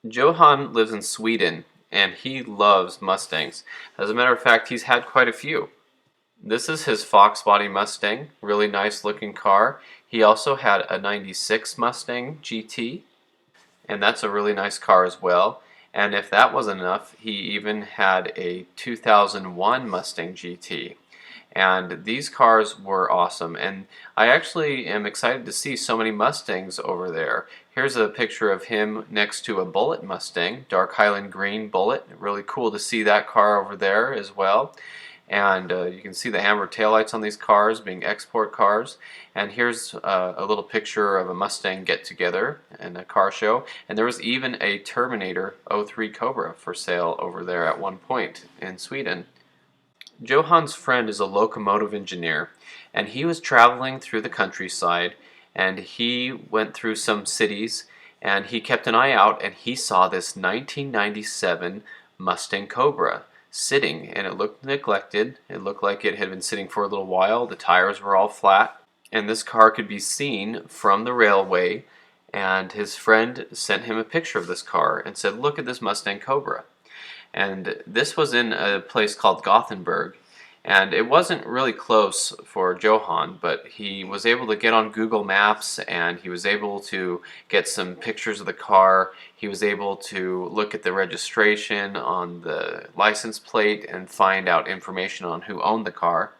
Johan lives in Sweden and he loves Mustangs. As a matter of fact, he's had quite a few. This is his Fox body Mustang, really nice looking car. He also had a 96 Mustang GT, and that's a really nice car as well. And if that wasn't enough, he even had a 2001 Mustang GT. And these cars were awesome, and I actually am excited to see so many Mustangs over there. Here's a picture of him next to a Bullet Mustang, dark Highland green Bullet. Really cool to see that car over there as well. And you can see the amber taillights on these cars being export cars. And here's a little picture of a Mustang get-together and a car show. And there was even a Terminator 03 Cobra for sale over there at one point in Sweden. Johan's friend is a locomotive engineer, and he was traveling through the countryside, and he went through some cities, and he kept an eye out, and he saw this 1997 Mustang Cobra sitting, and it looked neglected. It looked like it had been sitting for a little while. The tires were all flat, and this car could be seen from the railway, and his friend sent him a picture of this car and said, "Look at this Mustang Cobra." And this was in a place called Gothenburg, and it wasn't really close for Johan, but he was able to get on Google Maps and he was able to get some pictures of the car. He was able to look at the registration on the license plate and find out information on who owned the car.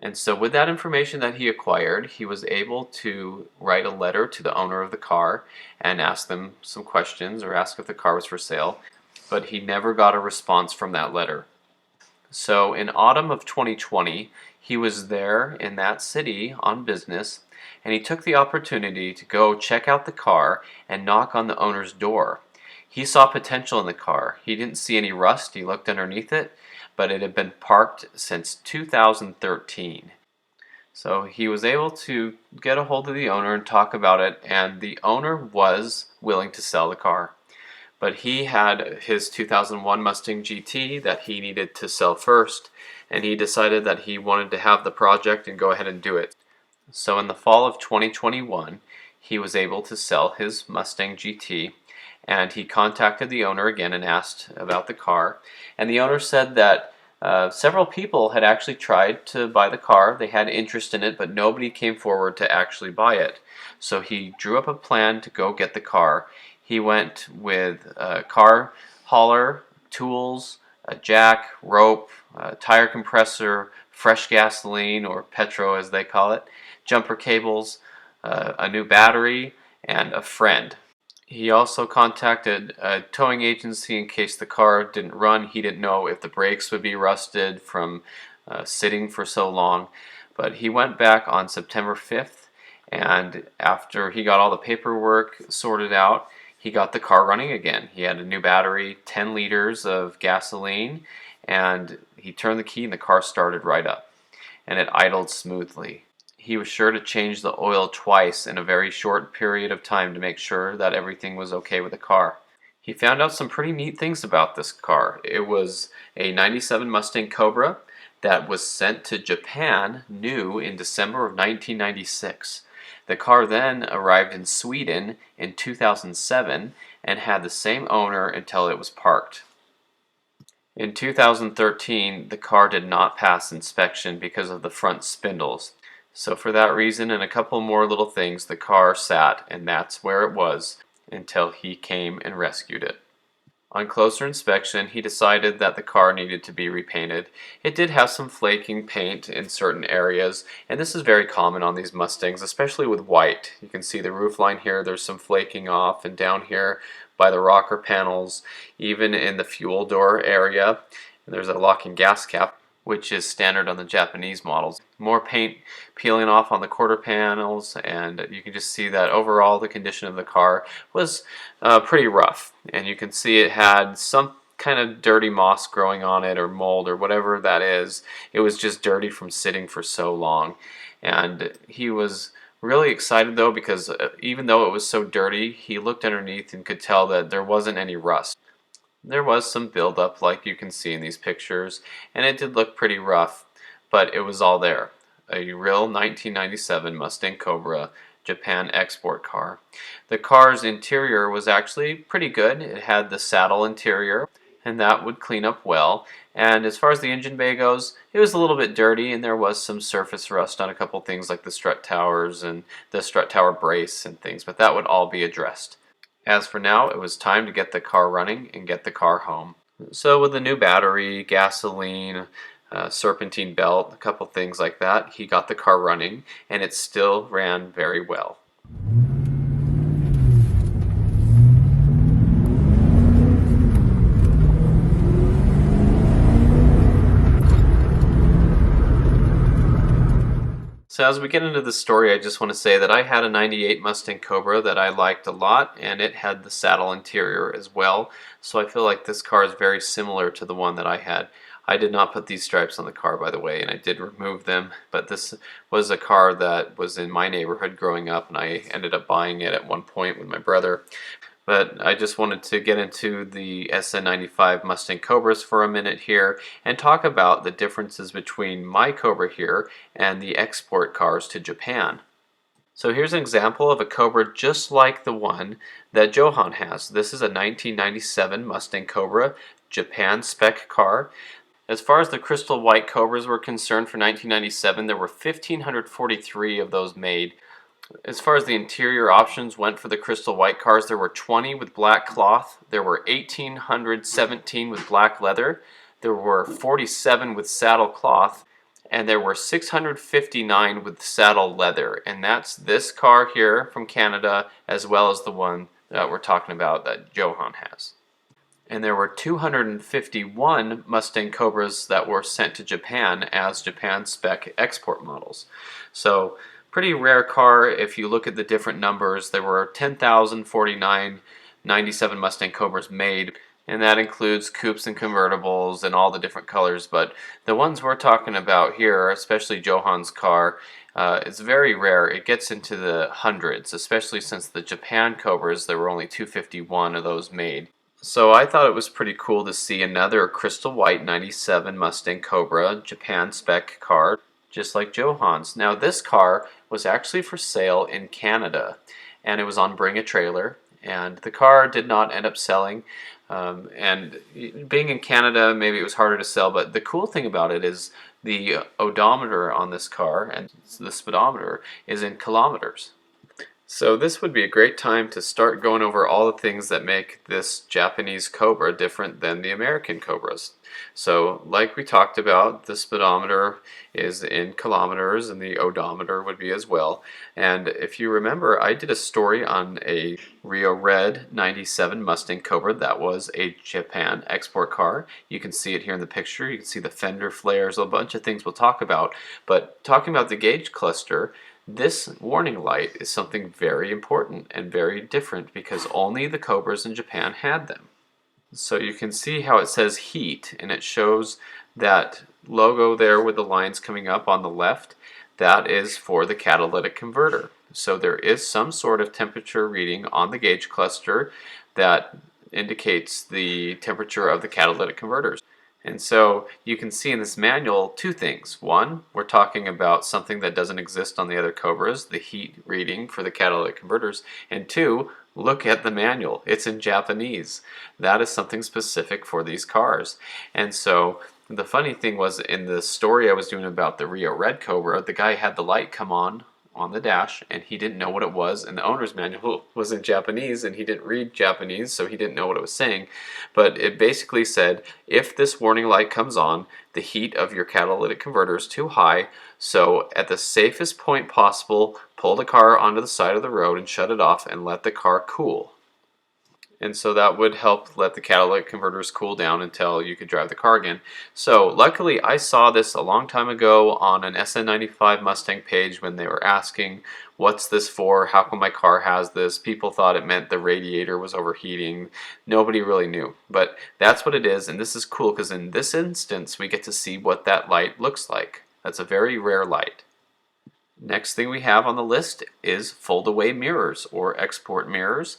And so with that information that he acquired, he was able to write a letter to the owner of the car and ask them some questions or ask if the car was for sale, but he never got a response from that letter. So in autumn of 2020, he was there in that city on business, and he took the opportunity to go check out the car and knock on the owner's door. He saw potential in the car. He didn't see any rust. He looked underneath it, but it had been parked since 2013. So he was able to get a hold of the owner and talk about it, and the owner was willing to sell the car. But he had his 2001 Mustang GT that he needed to sell first, and he decided that he wanted to have the project and go ahead and do it. So in the fall of 2021, he was able to sell his Mustang GT, and he contacted the owner again and asked about the car. And the owner said that several people had actually tried to buy the car. They had interest in it, but nobody came forward to actually buy it. So he drew up a plan to go get the car. He went with a car hauler, tools, a jack, rope, a tire compressor, fresh gasoline, or petro as they call it, jumper cables, a new battery, and a friend. He also contacted a towing agency in case the car didn't run. He didn't know if the brakes would be rusted from sitting for so long. But he went back on September 5th, and after he got all the paperwork sorted out, he got the car running again. He had a new battery, 10 liters of gasoline, and he turned the key and the car started right up. And it idled smoothly. He was sure to change the oil twice in a very short period of time to make sure that everything was okay with the car. He found out some pretty neat things about this car. It was a 97 Mustang Cobra that was sent to Japan new in December of 1996. The car then arrived in Sweden in 2007 and had the same owner until it was parked. In 2013, the car did not pass inspection because of the front spindles. So for that reason and a couple more little things, the car sat, and that's where it was until he came and rescued it. On closer inspection, he decided that the car needed to be repainted. It did have some flaking paint in certain areas, and this is very common on these Mustangs, especially with white. You can see the roofline here, there's some flaking off, and down here by the rocker panels, even in the fuel door area, there's a locking gas cap, which is standard on the Japanese models. More paint peeling off on the quarter panels, and you can just see that overall the condition of the car was pretty rough. And you can see it had some kind of dirty moss growing on it, or mold, or whatever that is. It was just dirty from sitting for so long. And he was really excited though, because even though it was so dirty, he looked underneath and could tell that there wasn't any rust. There was some buildup like you can see in these pictures, and it did look pretty rough, but it was all there. A real 1997 Mustang Cobra, Japan export car. The car's interior was actually pretty good. It had the saddle interior, and that would clean up well. And as far as the engine bay goes, it was a little bit dirty, and there was some surface rust on a couple things like the strut towers and the strut tower brace and things, but that would all be addressed. As for now, it was time to get the car running and get the car home. So with a new battery, gasoline, serpentine belt, a couple things like that, he got the car running, and it still ran very well. So as we get into the story, I just want to say that I had a 98 Mustang Cobra that I liked a lot, and it had the saddle interior as well. So I feel like this car is very similar to the one that I had. I did not put these stripes on the car, by the way, and I did remove them, but this was a car that was in my neighborhood growing up, and I ended up buying it at one point with my brother. But I just wanted to get into the SN95 Mustang Cobras for a minute here and talk about the differences between my Cobra here and the export cars to Japan. So here's an example of a Cobra just like the one that Johan has. This is a 1997 Mustang Cobra Japan spec car. As far as the crystal white Cobras were concerned for 1997, there were 1,543 of those made. As far as the interior options went for the crystal white cars, there were 20 with black cloth, there were 1,817 with black leather, there were 47 with saddle cloth, and there were 659 with saddle leather. And that's this car here from Canada, as well as the one that we're talking about that Johan has. And there were 251 Mustang Cobras that were sent to Japan as Japan spec export models. So pretty rare car if you look at the different numbers. There were 10,049 97 Mustang Cobras made, and that includes coupes and convertibles and all the different colors. But the ones we're talking about here, especially Johan's car, it's very rare. It gets into the hundreds, especially since the Japan Cobras, there were only 251 of those made. So I thought it was pretty cool to see another crystal white 97 Mustang Cobra Japan spec car, just like Johan's. Now this car was actually for sale in Canada, and it was on Bring a Trailer, and the car did not end up selling. And being in Canada, maybe it was harder to sell, but the cool thing about it is the odometer on this car and the speedometer is in kilometers. So this would be a great time to start going over all the things that make this Japanese Cobra different than the American Cobras. So like we talked about, the speedometer is in kilometers and the odometer would be as well. And if you remember, I did a story on a Rio Red 97 Mustang Cobra that was a Japan export car. You can see it here in the picture. You can see the fender flares, a bunch of things we'll talk about. But talking about the gauge cluster, this warning light is something very important and very different because only the Cobras in Japan had them. So you can see how it says heat, and it shows that logo there with the lines coming up on the left. That is for the catalytic converter. So there is some sort of temperature reading on the gauge cluster that indicates the temperature of the catalytic converters. And so you can see in this manual two things. One, we're talking about something that doesn't exist on the other Cobras, the heat reading for the catalytic converters. And two, look at the manual. It's in Japanese. That is something specific for these cars. And so the funny thing was, in the story I was doing about the Rio Red Cobra, the guy had the light come on the dash and he didn't know what it was, and the owner's manual was in Japanese and he didn't read Japanese, so he didn't know what it was saying. But it basically said, if this warning light comes on, the heat of your catalytic converter is too high, so at the safest point possible, pull the car onto the side of the road and shut it off and let the car cool. And so that would help let the catalytic converters cool down until you could drive the car again. So luckily I saw this a long time ago on an SN95 Mustang page when they were asking, what's this for? How come my car has this? People thought it meant the radiator was overheating. Nobody really knew. But that's what it is, and this is cool because in this instance we get to see what that light looks like. That's a very rare light. Next thing we have on the list is fold-away mirrors or export mirrors.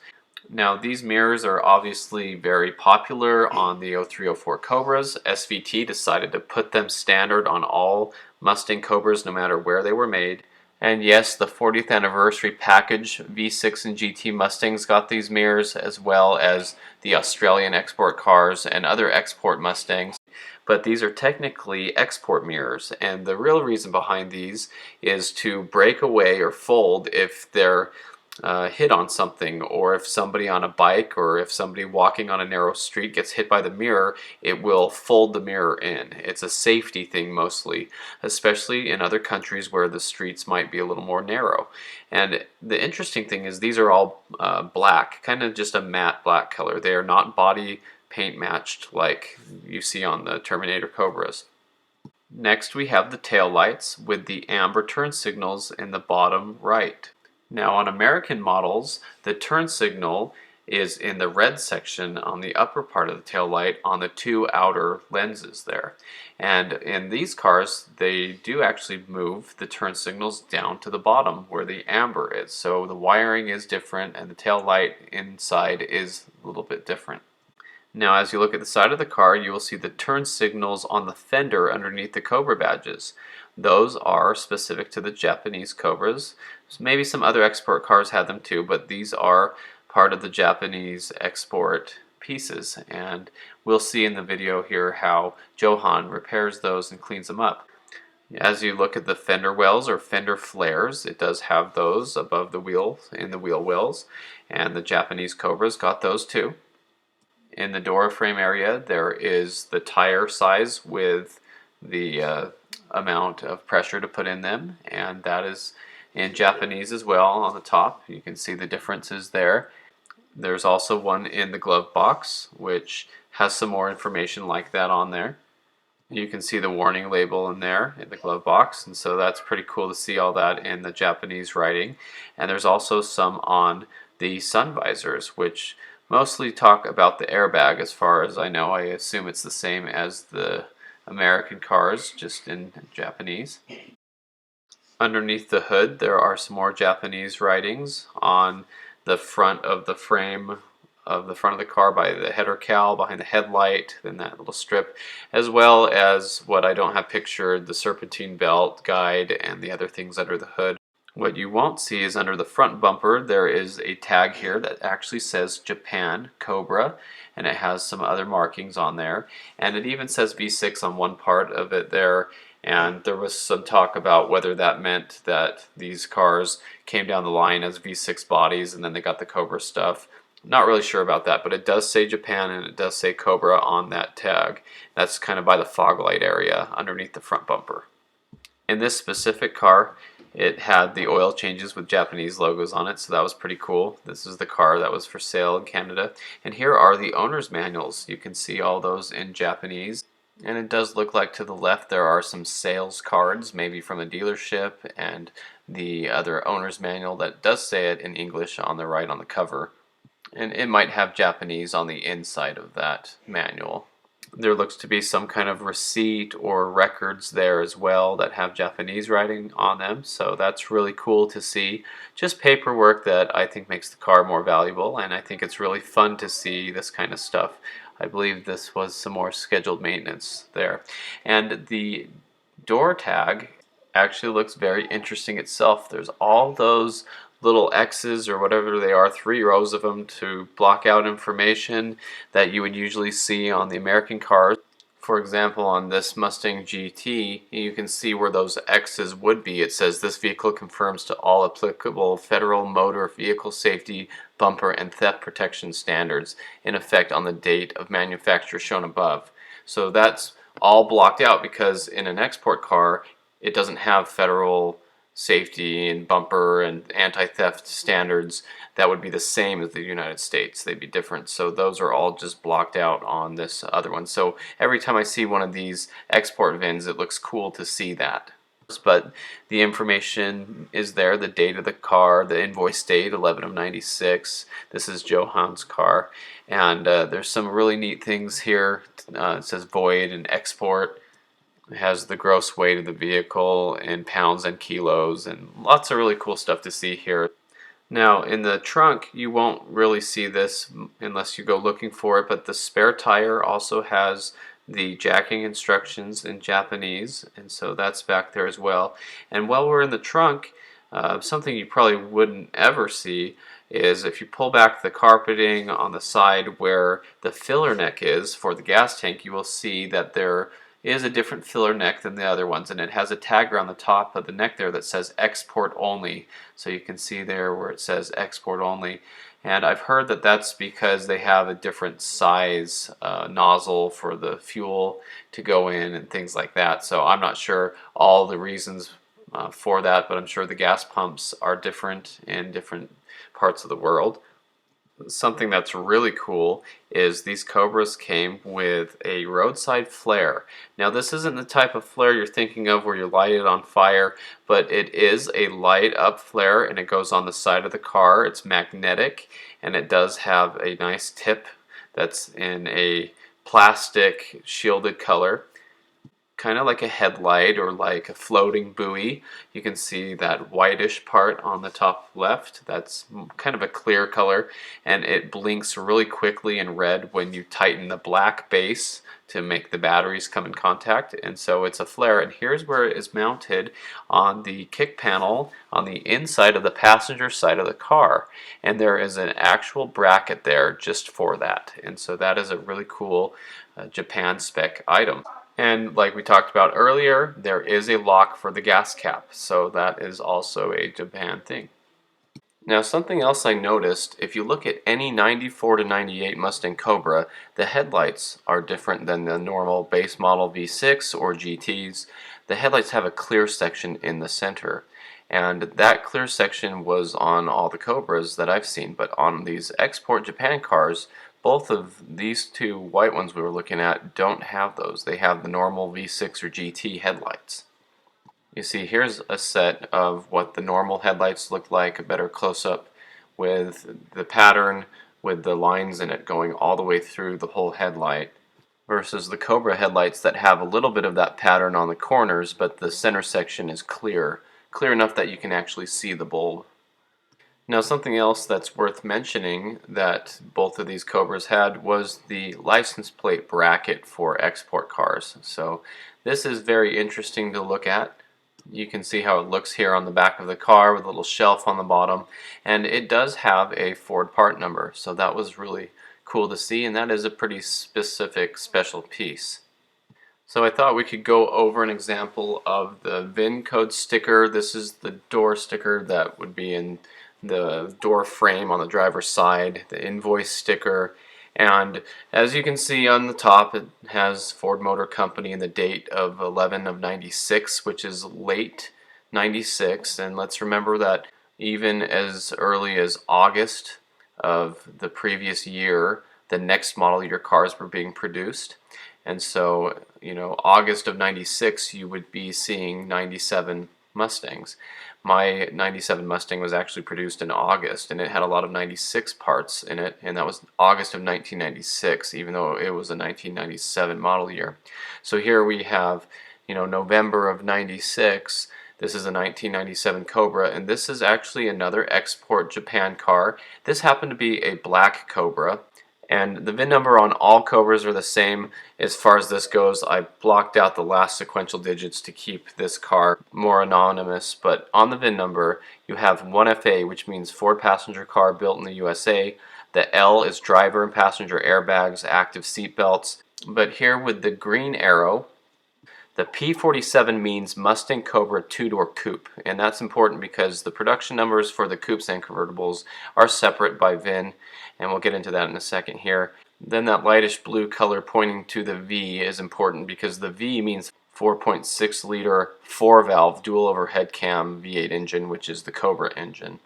Now these mirrors are obviously very popular on the 0304 Cobras. SVT decided to put them standard on all Mustang Cobras no matter where they were made. And yes, the 40th anniversary package V6 and GT Mustangs got these mirrors, as well as the Australian export cars and other export Mustangs. But these are technically export mirrors, and the real reason behind these is to break away or fold if they're hit on something, or if somebody on a bike or if somebody walking on a narrow street gets hit by the mirror, it will fold the mirror in. It's a safety thing mostly, especially in other countries where the streets might be a little more narrow. And the interesting thing is these are all black, kind of just a matte black color. They are not body paint matched like you see on the Terminator Cobras. Next we have the tail lights with the amber turn signals in the bottom right. Now on American models, the turn signal is in the red section on the upper part of the tail light on the two outer lenses there. And in these cars, they do actually move the turn signals down to the bottom where the amber is. So the wiring is different and the tail light inside is a little bit different. Now as you look at the side of the car, you will see the turn signals on the fender underneath the Cobra badges. Those are specific to the Japanese Cobras. Maybe some other export cars had them too, but these are part of the Japanese export pieces. And we'll see in the video here how Johan repairs those and cleans them up. As you look at the fender wells or fender flares, it does have those above the wheel in the wheel wells, and the Japanese Cobras got those too. In the door frame area, there is the tire size with the amount of pressure to put in them, and that is in Japanese as well on the top. You can see the differences there. There's also one in the glove box, which has some more information like that on there. You can see the warning label in there in the glove box, and so that's pretty cool to see all that in the Japanese writing. And there's also some on the sun visors, which mostly talk about the airbag as far as I know. I assume it's the same as the American cars, just in Japanese. Underneath the hood there are some more Japanese writings on the front of the frame of the front of the car by the header cowl, behind the headlight, then that little strip, as well as what I don't have pictured, the serpentine belt guide and the other things under the hood. What you won't see is under the front bumper there is a tag here that actually says Japan Cobra, and it has some other markings on there, and it even says V6 on one part of it there. And there was some talk about whether that meant that these cars came down the line as V6 bodies and then they got the Cobra stuff. Not really sure about that, but it does say Japan and it does say Cobra on that tag. That's kind of by the fog light area underneath the front bumper. In this specific car, it had the oil changes with Japanese logos on it, so that was pretty cool. This is the car that was for sale in Canada. And here are the owner's manuals. You can see all those in Japanese. And it does look like to the left there are some sales cards, maybe from a dealership, and the other owner's manual that does say it in English on the right on the cover. And it might have Japanese on the inside of that manual. There looks to be some kind of receipt or records there as well that have Japanese writing on them, so that's really cool to see. Just paperwork that I think makes the car more valuable, and I think it's really fun to see this kind of stuff. I believe this was some more scheduled maintenance there. And the door tag actually looks very interesting itself. There's all those little X's or whatever they are, 3 rows of them to block out information that you would usually see on the American cars. For example, on this Mustang GT, you can see where those X's would be. It says this vehicle confirms to all applicable federal motor vehicle safety, bumper, and theft protection standards in effect on the date of manufacture shown above. So that's all blocked out because in an export car, it doesn't have federal safety and bumper and anti-theft standards that would be the same as the United States. They'd be different. So those are all just blocked out on this other one. So every time I see one of these export VINs, it looks cool to see that. But the information is there, the date of the car, the invoice date, 11 of 96. This is Johan's car. And there's some really neat things here. It says void and export. It has the gross weight of the vehicle in pounds and kilos, and lots of really cool stuff to see here. Now in the trunk you won't really see this unless you go looking for it, but the spare tire also has the jacking instructions in Japanese, and so that's back there as well. And while we're in the trunk, Something you probably wouldn't ever see is if you pull back the carpeting on the side where the filler neck is for the gas tank, you will see that there is a different filler neck than the other ones, and it has a tag around the top of the neck there that says export only. So you can see there where it says export only. And I've heard that that's because they have a different size nozzle for the fuel to go in and things like that. So I'm not sure all the reasons for that, but I'm sure the gas pumps are different in different parts of the world. Something that's really cool is these Cobras came with a roadside flare. Now this isn't the type of flare you're thinking of where you light it on fire, but it is a light up flare and it goes on the side of the car. It's magnetic and it does have a nice tip that's in a plastic shielded color, kind of like a headlight or like a floating buoy. You can see that whitish part on the top left. That's kind of a clear color, and it blinks really quickly in red when you tighten the black base to make the batteries come in contact. And so it's a flare, and here's where it is mounted on the kick panel on the inside of the passenger side of the car, and there is an actual bracket there just for that. And so that is a really cool Japan spec item. And like we talked about earlier, there is a lock for the gas cap, so that is also a Japan thing. Now something else I noticed, if you look at any 94 to 98 Mustang Cobra, the headlights are different than the normal base model V6 or GTs. The headlights have a clear section in the center, and that clear section was on all the Cobras that I've seen, but on these export Japan cars, both of these two white ones we were looking at don't have those. They have the normal V6 or GT headlights. You see, here's a set of what the normal headlights look like, a better close-up with the pattern with the lines in it going all the way through the whole headlight, versus the Cobra headlights that have a little bit of that pattern on the corners, but the center section is clear enough that you can actually see the bulb. Now something else that's worth mentioning that both of these Cobras had was the license plate bracket for export cars. So this is very interesting to look at. You can see how it looks here on the back of the car with a little shelf on the bottom, and it does have a Ford part number, so that was really cool to see, and that is a pretty specific special piece. So I thought we could go over an example of the VIN code sticker. This is the door sticker that would be in the door frame on the driver's side, the invoice sticker, and as you can see on the top it has Ford Motor Company and the date of 11 of 96, which is late 96, and let's remember that even as early as August of the previous year the next model year cars were being produced. And so, you know, August of 96 you would be seeing 97 Mustangs. My 97 Mustang was actually produced in August, and it had a lot of 96 parts in it, and that was August of 1996, even though it was a 1997 model year. So here we have, you know, November of 96. This is a 1997 Cobra, and this is actually another export Japan car. This happened to be a black Cobra, and the VIN number on all Cobras are the same. As far as this goes, I blocked out the last sequential digits to keep this car more anonymous, but on the VIN number you have 1FA, which means Ford passenger car built in the USA. The L is driver and passenger airbags, active seat belts, but here with the green arrow, the P47 means Mustang Cobra two-door coupe, and that's important because the production numbers for the coupes and convertibles are separate by VIN, and we'll get into that in a second here. Then that lightish blue color pointing to the V is important because the V means 4.6 liter 4-valve dual overhead cam V8 engine, which is the Cobra engine.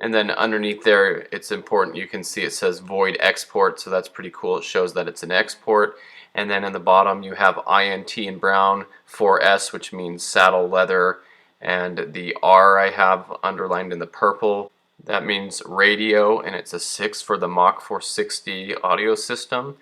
And then underneath there, it's important, you can see it says void export, so that's pretty cool. It shows that it's an export. And then in the bottom you have INT in brown, 4S, which means saddle leather, and the R I have underlined in the purple. That means radio, and it's a 6 for the Mach 460 audio system.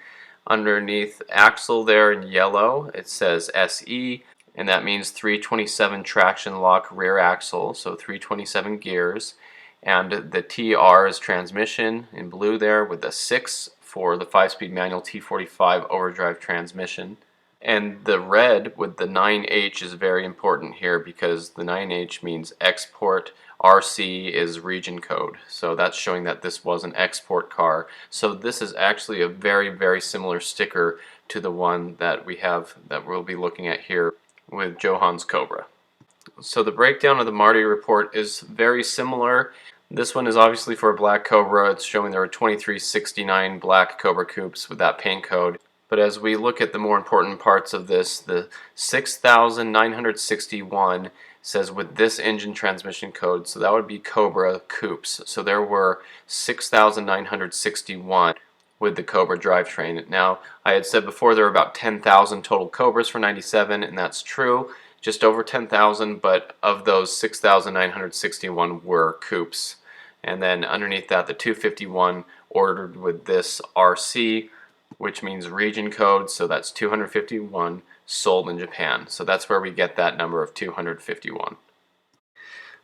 Underneath axle there in yellow, it says SE, and that means 327 traction lock rear axle, so 327 gears. And the TR is transmission in blue there with the 6 for the 5-speed manual T45 overdrive transmission. And the red with the 9H is very important here because the 9H means export, RC is region code. So that's showing that this was an export car. So this is actually a very, very similar sticker to the one that we have that we'll be looking at here with Johan's Cobra. So the breakdown of the Marty report is very similar. This one is obviously for a black Cobra. It's showing there are 2369 black Cobra coupes with that paint code. But as we look at the more important parts of this, the 6961 says with this engine transmission code, so that would be Cobra coupes. So there were 6961 with the Cobra drivetrain. Now, I had said before there were about 10,000 total Cobras for 97, and that's true. Just over 10,000, but of those 6,961 were coupes. And then underneath that, the 251 ordered with this RC, which means region code, so that's 251 sold in Japan. So that's where we get that number of 251.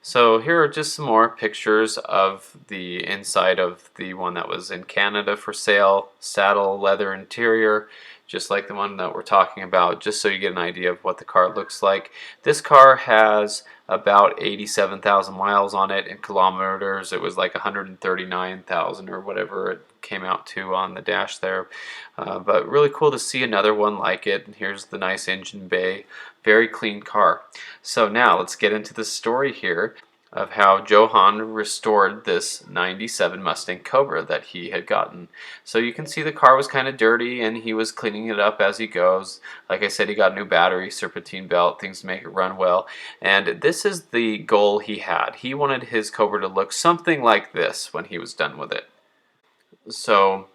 So here are just some more pictures of the inside of the one that was in Canada for sale. Saddle, leather interior, just like the one that we're talking about, just so you get an idea of what the car looks like. This car has about 87,000 miles on it. In kilometers, it was like 139,000 or whatever it came out to on the dash there. But really cool to see another one like it. Here's the nice engine bay. Very clean car. So now let's get into the story here of how Johan restored this 97 Mustang Cobra that he had gotten. So you can see the car was kind of dirty and he was cleaning it up as he goes. Like I said, he got a new battery, serpentine belt, things to make it run well. And this is the goal he had. He wanted his Cobra to look something like this when he was done with it. So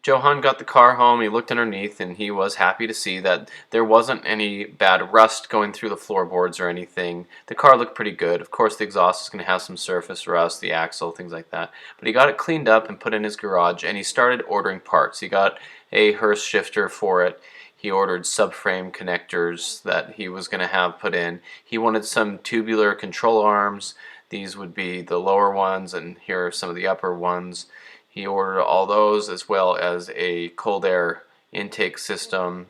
Johan got the car home, he looked underneath, and he was happy to see that there wasn't any bad rust going through the floorboards or anything. The car looked pretty good. Of course, the exhaust is going to have some surface rust, the axle, things like that. But he got it cleaned up and put in his garage, and he started ordering parts. He got a Hearst shifter for it. He ordered subframe connectors that he was going to have put in. He wanted some tubular control arms. These would be the lower ones, and here are some of the upper ones. He ordered all those, as well as a cold air intake system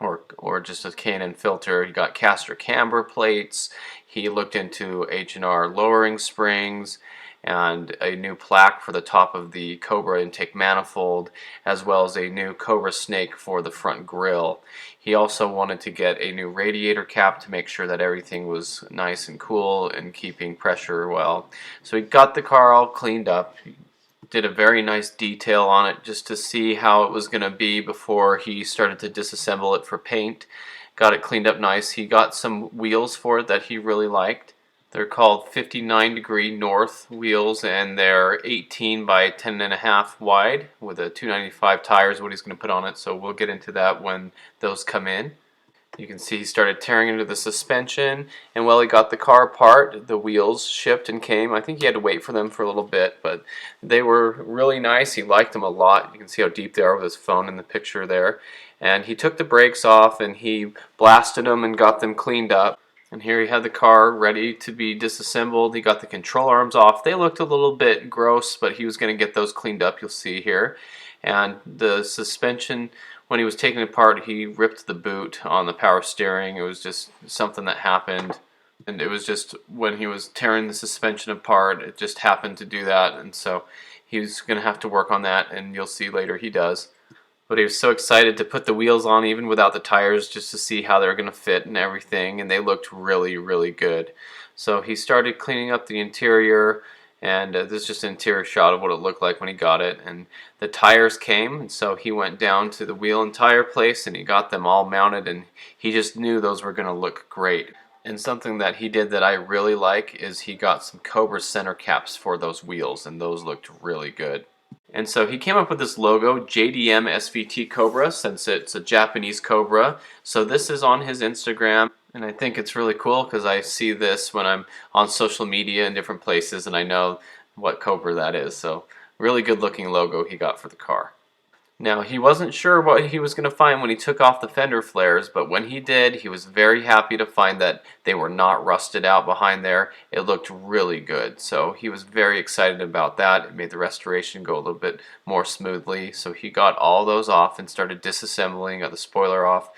or just a K&N filter. He got caster camber plates. He looked into H&R lowering springs and a new plaque for the top of the Cobra intake manifold, as well as a new Cobra snake for the front grille. He also wanted to get a new radiator cap to make sure that everything was nice and cool and keeping pressure well. So he got the car all cleaned up. Did a very nice detail on it just to see how it was going to be before he started to disassemble it for paint. Got it cleaned up nice. He got some wheels for it that he really liked. They're called 59-degree north wheels, and they're 18 by 10.5 wide with a 295 tires, what he's going to put on it, so we'll get into that when those come in. You can see he started tearing into the suspension, and while he got the car apart, the wheels shipped and came. I think he had to wait for them for a little bit, but they were really nice. He liked them a lot. You can see how deep they are with his phone in the picture there. And he took the brakes off and he blasted them and got them cleaned up. And here he had the car ready to be disassembled. He got the control arms off. They looked a little bit gross, but he was going to get those cleaned up, you'll see here. And the suspension, when he was taking it apart, he ripped the boot on the power steering. It was just something that happened. And it was just when he was tearing the suspension apart, it just happened to do that. And so he was going to have to work on that, and you'll see later he does. But he was so excited to put the wheels on even without the tires just to see how they were going to fit and everything, and they looked really, really good. So he started cleaning up the interior, and this is just an interior shot of what it looked like when he got it. And the tires came, and so he went down to the wheel and tire place and he got them all mounted, and he just knew those were going to look great. And something that he did that I really like is he got some Cobra center caps for those wheels, and those looked really good. And so he came up with this logo, JDM SVT Cobra, since it's a Japanese Cobra. So this is on his Instagram, and I think it's really cool because I see this when I'm on social media in different places, and I know what Cobra that is. So really good looking logo he got for the car. Now, he wasn't sure what he was going to find when he took off the fender flares, but when he did, he was very happy to find that they were not rusted out behind there. It looked really good, so he was very excited about that. It made the restoration go a little bit more smoothly, so he got all those off and started disassembling, got the spoiler off,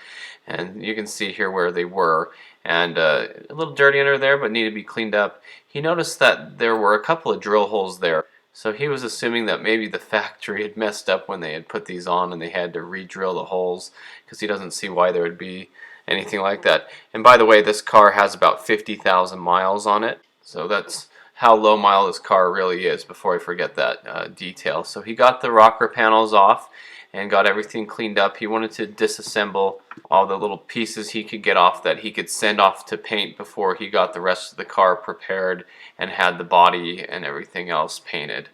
and you can see here where they were. And a little dirty under there, but needed to be cleaned up. He noticed that there were a couple of drill holes there. So he was assuming that maybe the factory had messed up when they had put these on and they had to re-drill the holes, because he doesn't see why there would be anything like that. And by the way, this car has about 50,000 miles on it, so that's how low mile this car really is, before I forget that detail. So he got the rocker panels off and got everything cleaned up. He wanted to disassemble all the little pieces he could get off that he could send off to paint before he got the rest of the car prepared and had the body and everything else painted.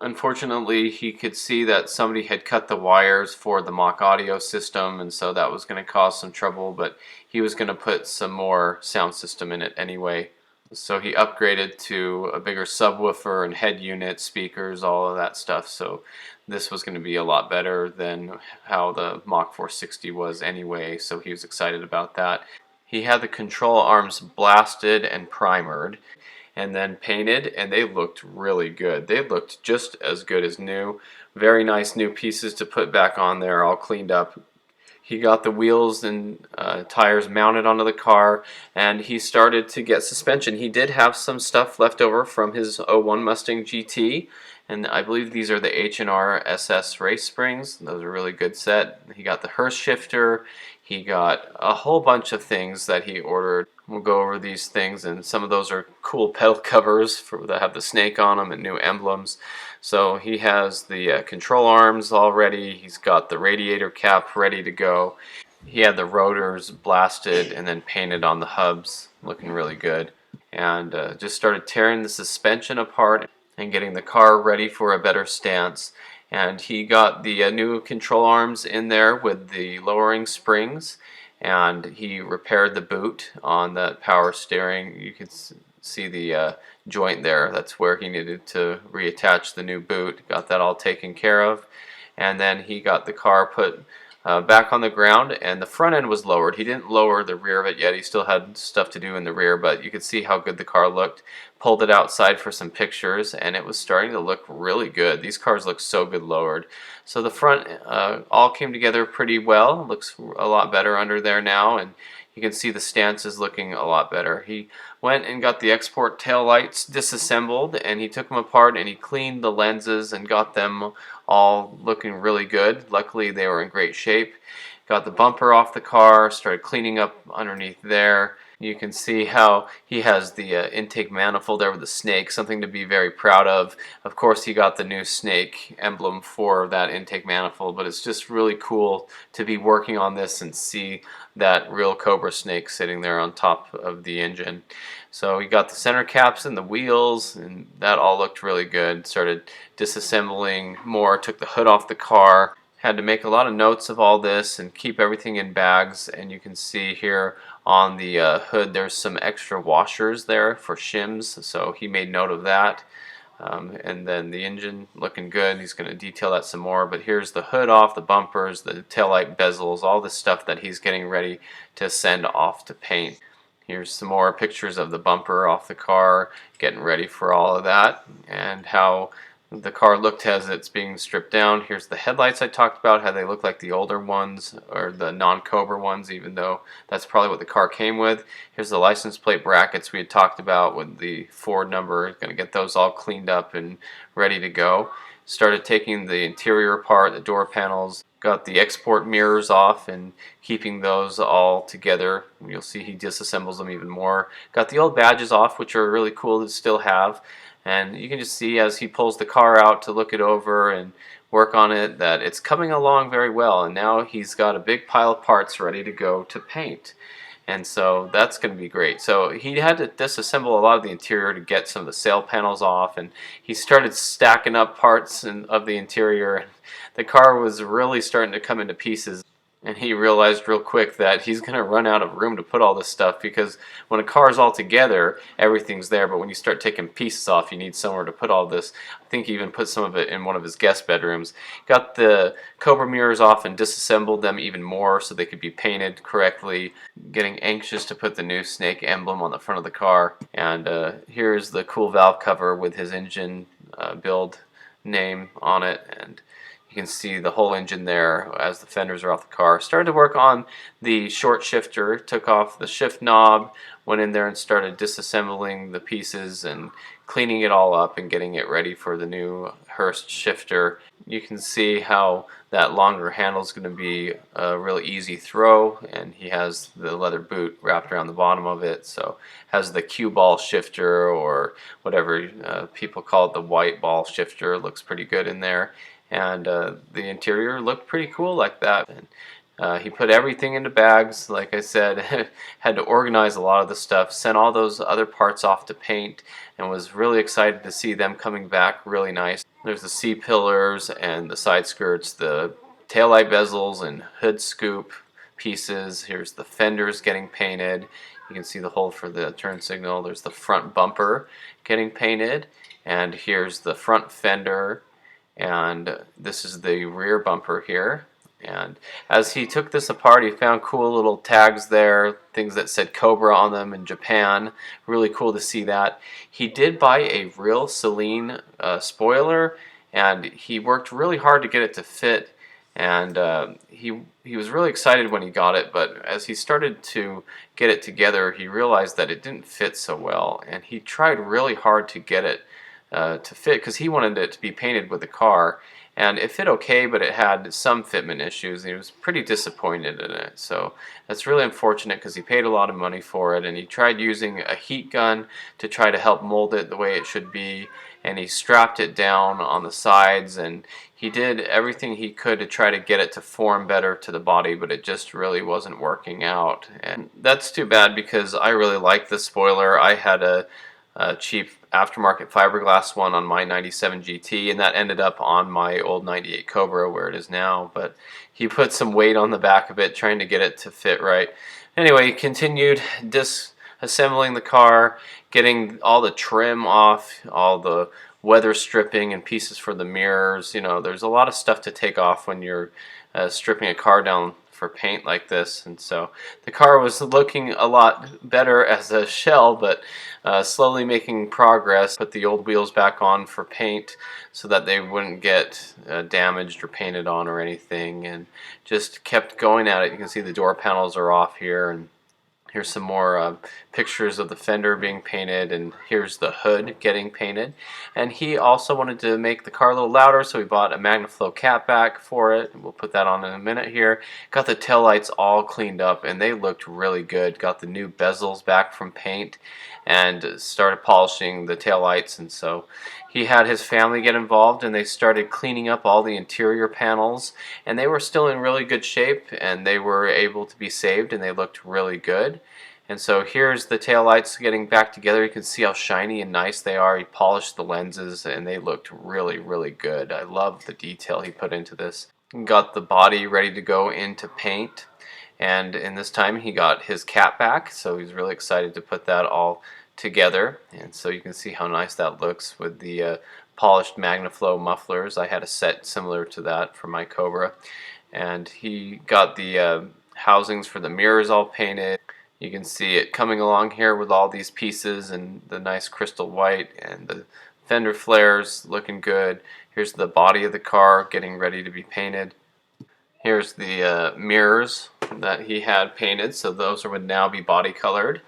Unfortunately, he could see that somebody had cut the wires for the mock audio system, and so that was going to cause some trouble, but he was going to put some more sound system in it anyway. So he upgraded to a bigger subwoofer and head unit, speakers, all of that stuff. So this was going to be a lot better than how the Mach 460 was anyway, so he was excited about that. He had the control arms blasted and primered and then painted, and they looked really good. They looked just as good as new. Very nice new pieces to put back on there, all cleaned up. He got the wheels and tires mounted onto the car, and he started to get suspension. He did have some stuff left over from his '01 Mustang GT, and I believe these are the H&R SS race springs. Those are a really good set. He got the Hurst shifter. He got a whole bunch of things that he ordered. We'll go over these things, and some of those are cool pedal covers that have the snake on them and new emblems. So he has the control arms all ready. He's got the radiator cap ready to go. He had the rotors blasted and then painted on the hubs, looking really good. And just started tearing the suspension apart and getting the car ready for a better stance. And he got the new control arms in there with the lowering springs, and he repaired the boot on that power steering. You can see the joint there. That's where he needed to reattach the new boot. Got that all taken care of, and then he got the car put back on the ground, and the front end was lowered. He didn't lower the rear of it yet. He still had stuff to do in the rear, but you could see how good the car looked. Pulled it outside for some pictures, and it was starting to look really good. These cars look so good lowered. So the front all came together pretty well. Looks a lot better under there now, and you can see the stance is looking a lot better. He went and got the export tail lights disassembled, and he took them apart and he cleaned the lenses and got them all looking really good. Luckily they were in great shape. Got the bumper off the car, started cleaning up underneath there. You can see how he has the intake manifold there with the snake, something to be very proud of. Of course, he got the new snake emblem for that intake manifold, but it's just really cool to be working on this and see that real Cobra snake sitting there on top of the engine. So he got the center caps and the wheels, and that all looked really good. Started disassembling more, took the hood off the car. Had to make a lot of notes of all this and keep everything in bags, and you can see here on the hood there's some extra washers there for shims, so he made note of that. And then the engine looking good. He's going to detail that some more, but here's the hood off, the bumpers, the taillight bezels, all the stuff that he's getting ready to send off to paint. Here's some more pictures of the bumper off the car, getting ready for all of that, and how the car looked as it's being stripped down. Here's the headlights I talked about, how they look like the older ones, or the non-Cobra ones, even though that's probably what the car came with. Here's the license plate brackets we had talked about with the Ford number. Going to get those all cleaned up and ready to go. Started taking the interior apart, the door panels, got the export mirrors off and keeping those all together. You'll see he disassembles them even more. Got the old badges off, which are really cool to still have. And you can just see as he pulls the car out to look it over and work on it that it's coming along very well. And now he's got a big pile of parts ready to go to paint. And so that's going to be great. So he had to disassemble a lot of the interior to get some of the sail panels off. And he started stacking up parts of the interior. The car was really starting to come into pieces. And he realized real quick that he's going to run out of room to put all this stuff, because when a car is all together, everything's there. But when you start taking pieces off, you need somewhere to put all this. I think he even put some of it in one of his guest bedrooms. Got the Cobra mirrors off and disassembled them even more so they could be painted correctly. Getting anxious to put the new snake emblem on the front of the car. And here's the cool valve cover with his engine build name on it. And you can see the whole engine there as the fenders are off the car. Started to work on the short shifter, took off the shift knob, went in there and started disassembling the pieces and cleaning it all up and getting it ready for the new Hurst shifter. You can see how that longer handle is going to be a real easy throw, and he has the leather boot wrapped around the bottom of it, so has the cue ball shifter, or whatever people call it, the white ball shifter. Looks pretty good in there. And the interior looked pretty cool like that. And he put everything into bags, like I said. Had to organize a lot of the stuff, sent all those other parts off to paint, and was really excited to see them coming back really nice. There's the C-pillars and the side skirts, the taillight bezels and hood scoop pieces. Here's the fenders getting painted. You can see the hole for the turn signal. There's the front bumper getting painted, and here's the front fender. And this is the rear bumper here. And as he took this apart, he found cool little tags there, things that said Cobra on them in Japan. Really cool to see that. He did buy a real Celine spoiler, and he worked really hard to get it to fit. And he was really excited when he got it, but as he started to get it together, he realized that it didn't fit so well. And he tried really hard to get it to fit, because he wanted it to be painted with the car, and it fit okay, but it had some fitment issues, and he was pretty disappointed in it. So that's really unfortunate, because he paid a lot of money for it, and he tried using a heat gun to try to help mold it the way it should be, and he strapped it down on the sides, and he did everything he could to try to get it to form better to the body, but it just really wasn't working out. And that's too bad, because I really liked the spoiler. I had a cheap aftermarket fiberglass one on my 97 GT, and that ended up on my old 98 Cobra where it is now. But he put some weight on the back of it trying to get it to fit right. Anyway, he continued disassembling the car, getting all the trim off, all the weather stripping and pieces for the mirrors. You know, there's a lot of stuff to take off when you're stripping a car down for paint like this. And so the car was looking a lot better as a shell, but slowly making progress. Put the old wheels back on for paint so that they wouldn't get damaged or painted on or anything, and just kept going at it. You can see the door panels are off here, and here's some more pictures of the fender being painted, and here's the hood getting painted. And he also wanted to make the car a little louder, so he bought a MagnaFlow catback for it. We'll put that on in a minute here. Got the taillights all cleaned up, and they looked really good. Got the new bezels back from paint, and started polishing the taillights. And so he had his family get involved, and they started cleaning up all the interior panels, and they were still in really good shape, and they were able to be saved, and they looked really good. And so here's the taillights getting back together. You can see how shiny and nice they are. He polished the lenses, and they looked really, really good. I love the detail he put into this. Got the body ready to go into paint, and in this time he got his cap back, so he's really excited to put that all together. And so you can see how nice that looks with the polished MagnaFlow mufflers. I had a set similar to that for my Cobra. And he got the housings for the mirrors all painted. You can see it coming along here with all these pieces and the nice crystal white, and the fender flares looking good. Here's the body of the car getting ready to be painted. Here's the mirrors that he had painted, so those would now be body colored.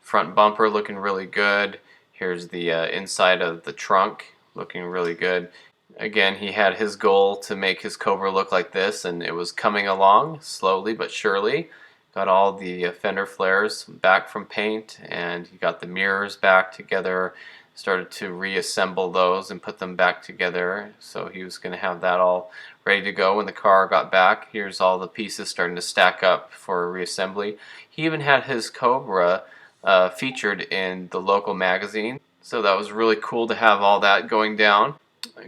Front bumper looking really good. Here's the inside of the trunk looking really good. Again, he had his goal to make his Cobra look like this, and it was coming along slowly but surely. Got all the fender flares back from paint, and he got the mirrors back together. Started to reassemble those and put them back together. So he was going to have that all ready to go when the car got back. Here's all the pieces starting to stack up for reassembly. He even had his Cobra featured in the local magazine, so that was really cool to have all that going down.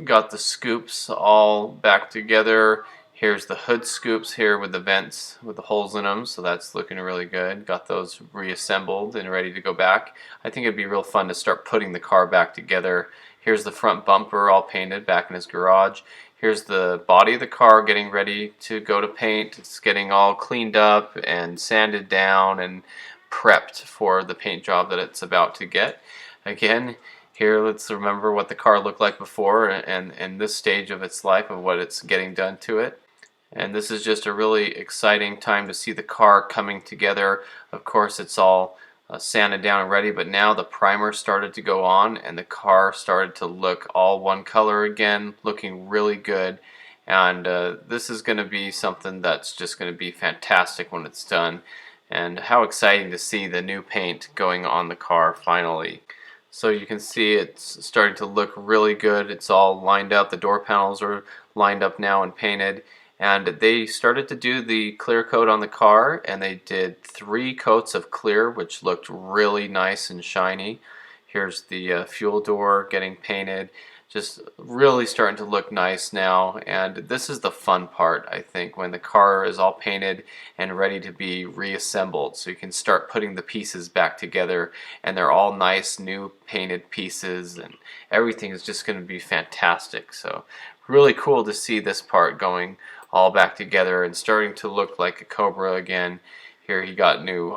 Got the scoops all back together. Here's the hood scoops here with the vents with the holes in them, so that's looking really good. Got those reassembled and ready to go back. I think it'd be real fun to start putting the car back together. Here's the front bumper all painted back in his garage. Here's the body of the car getting ready to go to paint. It's getting all cleaned up and sanded down and prepped for the paint job that it's about to get. Again, here let's remember what the car looked like before and this stage of its life of what it's getting done to it. And this is just a really exciting time to see the car coming together. Of course, it's all sanded down and ready, but now the primer started to go on and the car started to look all one color again, looking really good. And this is going to be something that's just going to be fantastic when it's done. And how exciting to see the new paint going on the car finally. So you can see it's starting to look really good. It's all lined up. The door panels are lined up now and painted. And they started to do the clear coat on the car, and they did 3 coats of clear, which looked really nice and shiny. Here's the fuel door getting painted, just really starting to look nice now. And this is the fun part, I think, when the car is all painted and ready to be reassembled. So you can start putting the pieces back together, and they're all nice new painted pieces, and everything is just going to be fantastic. So really cool to see this part going all back together and starting to look like a Cobra again. Here he got new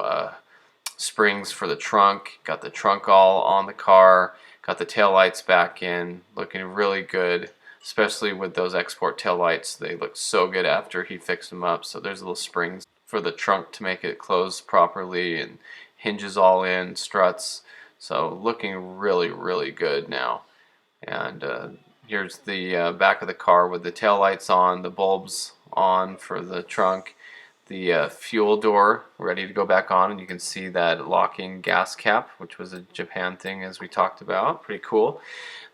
springs for the trunk, got the trunk all on the car, got the tail lights back in, looking really good, especially with those export tail lights. They look so good after he fixed them up. So there's little springs for the trunk to make it close properly, and hinges all in, struts. So looking really, really good now. And here's the back of the car with the tail lights on, the bulbs on for the trunk, the fuel door ready to go back on, and you can see that locking gas cap, which was a Japan thing as we talked about. Pretty cool.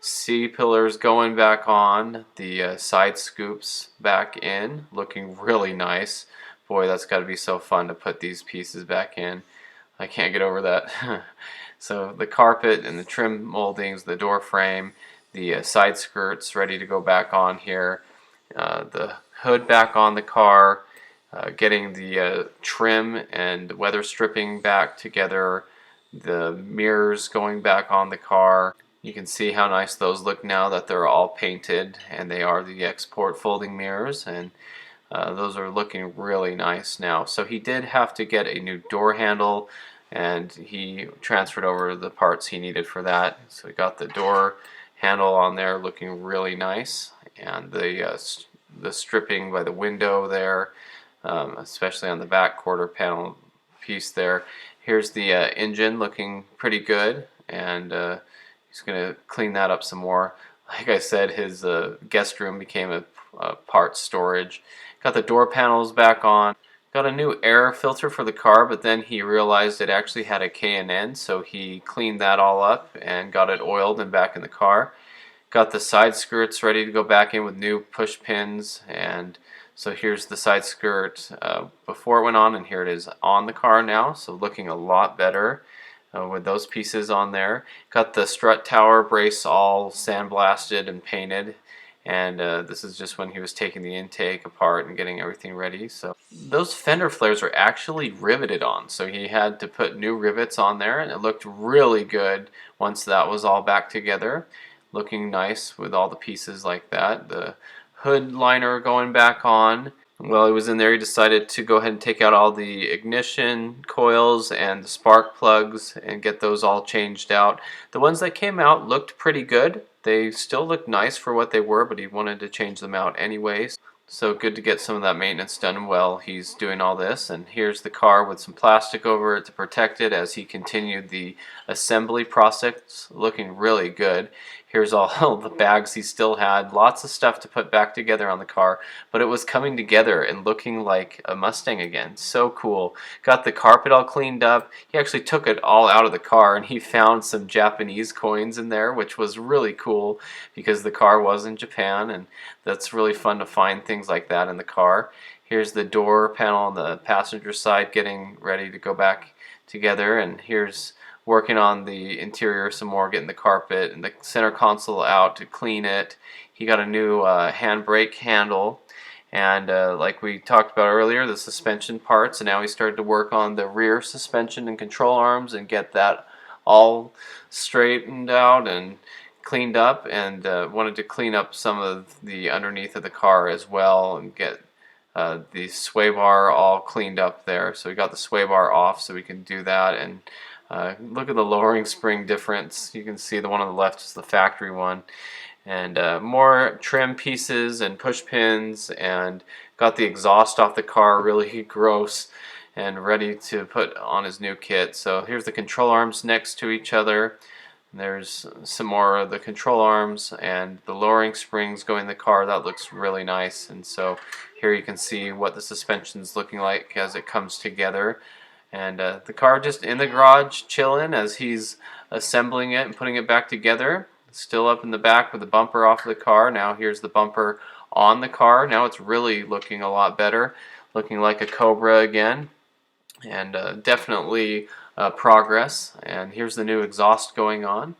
C-pillars going back on, the side scoops back in, looking really nice. Boy, that's got to be so fun to put these pieces back in. I can't get over that. So the carpet and the trim moldings, the door frame, the side skirts ready to go back on here, the hood back on the car, getting the trim and weather stripping back together, the mirrors going back on the car. You can see how nice those look now that they're all painted, and they are the export folding mirrors, and those are looking really nice now. So he did have to get a new door handle, and he transferred over the parts he needed for that. So we got the door handle on there looking really nice, and the stripping by the window there, especially on the back quarter panel piece there. Here's the engine looking pretty good, and he's going to clean that up some more. Like I said, his guest room became a parts storage. Got the door panels back on. Got a new air filter for the car, but then he realized it actually had a K&N, so he cleaned that all up and got it oiled and back in the car. Got the side skirts ready to go back in with new push pins, and so here's the side skirt before it went on, and here it is on the car now, so looking a lot better with those pieces on there. Got the strut tower brace all sandblasted and painted. And this is just when he was taking the intake apart and getting everything ready. So those fender flares are actually riveted on, so he had to put new rivets on there, and it looked really good once that was all back together, looking nice with all the pieces like that. The hood liner going back on. While he was in there, he decided to go ahead and take out all the ignition coils and the spark plugs and get those all changed out. The ones that came out looked pretty good. They still looked nice for what they were, but he wanted to change them out anyways. So good to get some of that maintenance done while he's doing all this. And here's the car with some plastic over it to protect it as he continued the assembly process, looking really good. Here's all the bags he still had, lots of stuff to put back together on the car, but it was coming together and looking like a Mustang again. So cool. Got the carpet all cleaned up. He actually took it all out of the car, and he found some Japanese coins in there, which was really cool because the car was in Japan, and that's really fun to find things like that in the car. Here's the door panel on the passenger side getting ready to go back together, and here's working on the interior some more, getting the carpet and the center console out to clean it. He got a new handbrake handle, And like we talked about earlier, the suspension parts, and now he started to work on the rear suspension and control arms and get that all straightened out and cleaned up, and wanted to clean up some of the underneath of the car as well and get the sway bar all cleaned up there. So we got the sway bar off so we can do that. And look at the lowering spring difference. You can see the one on the left is the factory one. And more trim pieces and push pins, and got the exhaust off the car really gross and ready to put on his new kit. So here's the control arms next to each other. There's some more of the control arms and the lowering springs going in the car. That looks really nice. And so here you can see what the suspension's looking like as it comes together. And the car just in the garage chilling as he's assembling it and putting it back together. Still up in the back with the bumper off of the car. Now here's the bumper on the car. Now it's really looking a lot better, looking like a Cobra again. And definitely progress. And here's the new exhaust going on.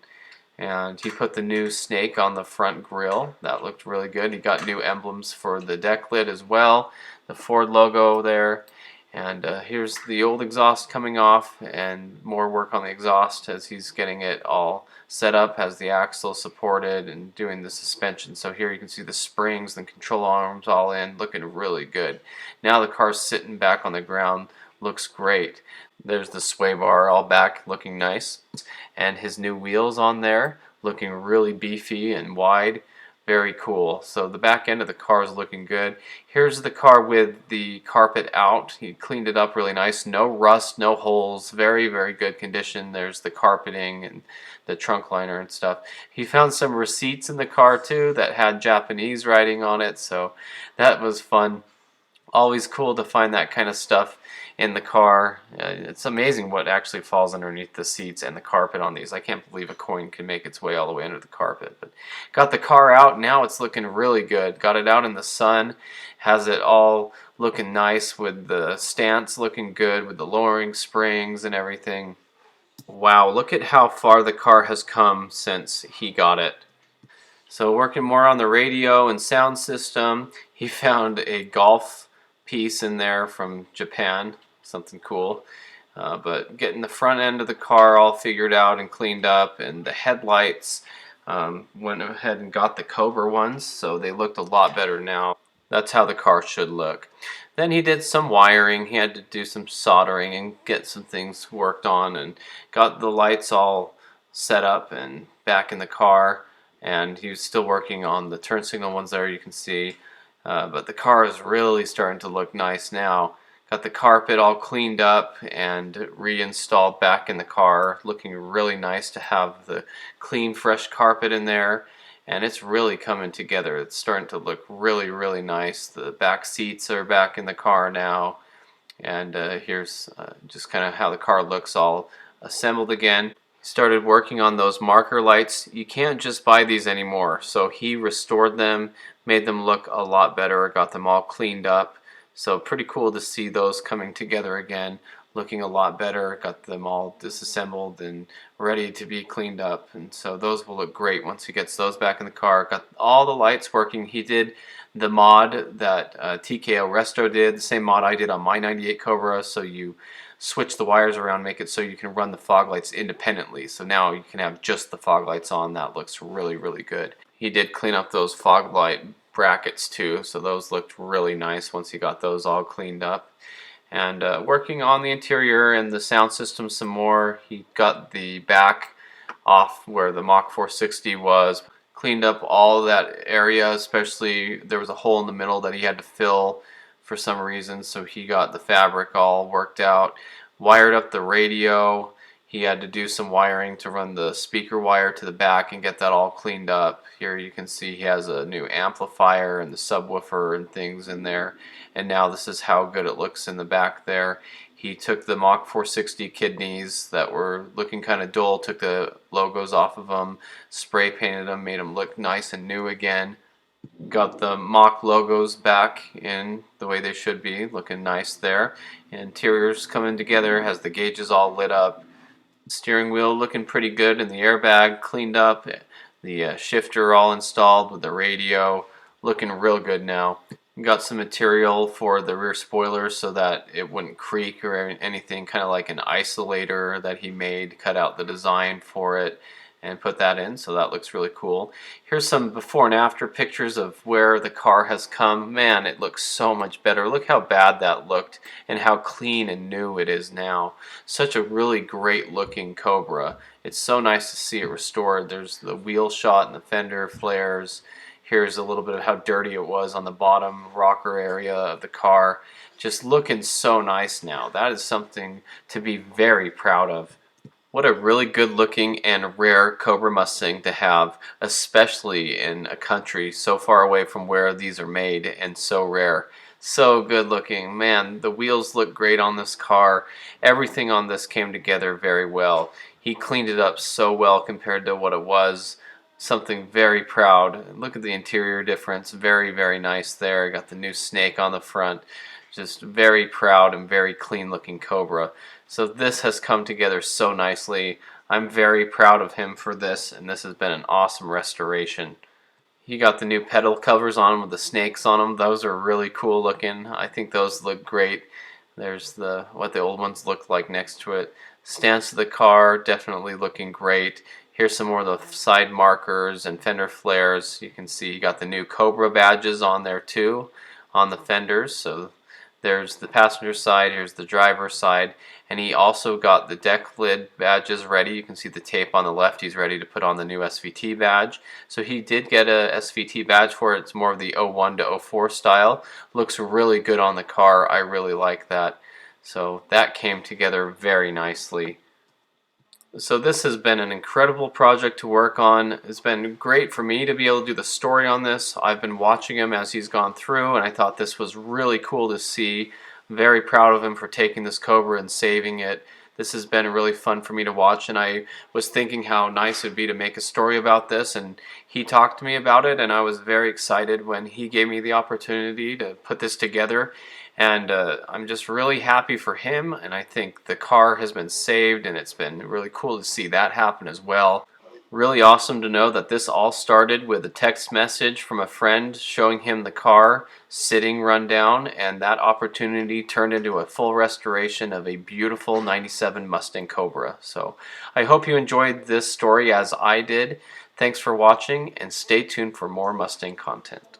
And he put the new snake on the front grille. That looked really good. He got new emblems for the deck lid as well. The Ford logo there. And here's the old exhaust coming off, and more work on the exhaust as he's getting it all set up, has the axle supported and doing the suspension. So here you can see the springs and control arms all in, looking really good. Now the car's sitting back on the ground, looks great. There's the sway bar all back, looking nice. And his new wheels on there, looking really beefy and wide. Very cool. So the back end of the car is looking good. Here's the car with the carpet out. He cleaned it up really nice. No rust, no holes. Very, very good condition. There's the carpeting and the trunk liner and stuff. He found some receipts in the car too that had Japanese writing on it, so that was fun. Always cool to find that kind of stuff in the car. It's amazing what actually falls underneath the seats and the carpet on these. I can't believe a coin can make its way all the way under the carpet. But got the car out. Now it's looking really good. Got it out in the sun. Has it all looking nice with the stance looking good with the lowering springs and everything. Wow, look at how far the car has come since he got it. So working more on the radio and sound system. He found a golf piece in there from Japan, something cool. But getting the front end of the car all figured out and cleaned up, and the headlights, went ahead and got the Cobra ones, so they looked a lot better now. That's how the car should look. Then he did some wiring. He had to do some soldering and get some things worked on, and got the lights all set up and back in the car. And he was still working on the turn signal ones there, you can see. But the car is really starting to look nice now. Got the carpet all cleaned up and reinstalled back in the car. Looking really nice to have the clean, fresh carpet in there. And it's really coming together. It's starting to look really, really nice. The back seats are back in the car now. And here's just kind of how the car looks all assembled again. Started working on those marker lights. You can't just buy these anymore, so he restored them, made them look a lot better, got them all cleaned up. So pretty cool to see those coming together again, looking a lot better. Got them all disassembled and ready to be cleaned up, and so those will look great once he gets those back in the car. Got all the lights working. He did the mod that TKO Resto did, the same mod I did on my 98 Cobra, so you switch the wires around, make it so you can run the fog lights independently. So now you can have just the fog lights on. That looks really, really good. He did clean up those fog light brackets too, so those looked really nice once he got those all cleaned up. And working on the interior and the sound system some more. He got the back off where the Mach 460 was, cleaned up all that area, especially there was a hole in the middle that he had to fill for some reason, so he got the fabric all worked out, wired up the radio. He had to do some wiring to run the speaker wire to the back and get that all cleaned up. Here you can see he has a new amplifier and the subwoofer and things in there, and now this is how good it looks in the back there. He took the Mach 460 kidneys that were looking kind of dull, took the logos off of them, spray painted them, made them look nice and new again. Got the Mach logos back in the way they should be, looking nice there. Interior's coming together, has the gauges all lit up. Steering wheel looking pretty good, and the airbag cleaned up. The shifter all installed with the radio, looking real good now. Got some material for the rear spoilers so that it wouldn't creak or anything, kind of like an isolator that he made, cut out the design for it and put that in, so that looks really cool. Here's some before and after pictures of where the car has come. Man, it looks so much better. Look how bad that looked and how clean and new it is now. Such a really great looking Cobra. It's so nice to see it restored. There's the wheel shot and the fender flares. Here's a little bit of how dirty it was on the bottom rocker area of the car. Just looking so nice now. That is something to be very proud of. What a really good looking and rare Cobra Mustang to have, especially in a country so far away from where these are made and so rare. So good looking. Man, the wheels look great on this car. Everything on this came together very well. He cleaned it up so well compared to what it was. Something very proud. Look at the interior difference. Very, very nice there. Got the new snake on the front. Just very proud and very clean looking Cobra. So this has come together so nicely. I'm very proud of him for this, and this has been an awesome restoration. He got the new pedal covers on with the snakes on them. Those are really cool looking. I think those look great. There's what the old ones looked like next to it. Stance of the car, definitely looking great. Here's some more of the side markers and fender flares. You can see you got the new Cobra badges on there too, on the fenders. So there's the passenger side, here's the driver's side, and he also got the deck lid badges ready. You can see the tape on the left. He's ready to put on the new SVT badge. So he did get a SVT badge for it. It's more of the 01 to 04 style. Looks really good on the car. I really like that. So that came together very nicely. So this has been an incredible project to work on. It's been great for me to be able to do the story on this. I've been watching him as he's gone through, and I thought this was really cool to see. I'm very proud of him for taking this Cobra and saving it. This has been really fun for me to watch, and I was thinking how nice it would be to make a story about this, and he talked to me about it, and I was very excited when he gave me the opportunity to put this together. And I'm just really happy for him, and I think the car has been saved, and it's been really cool to see that happen as well. Really awesome to know that this all started with a text message from a friend showing him the car sitting run down, and that opportunity turned into a full restoration of a beautiful 97 Mustang Cobra. So I hope you enjoyed this story as I did. Thanks for watching, and stay tuned for more Mustang content.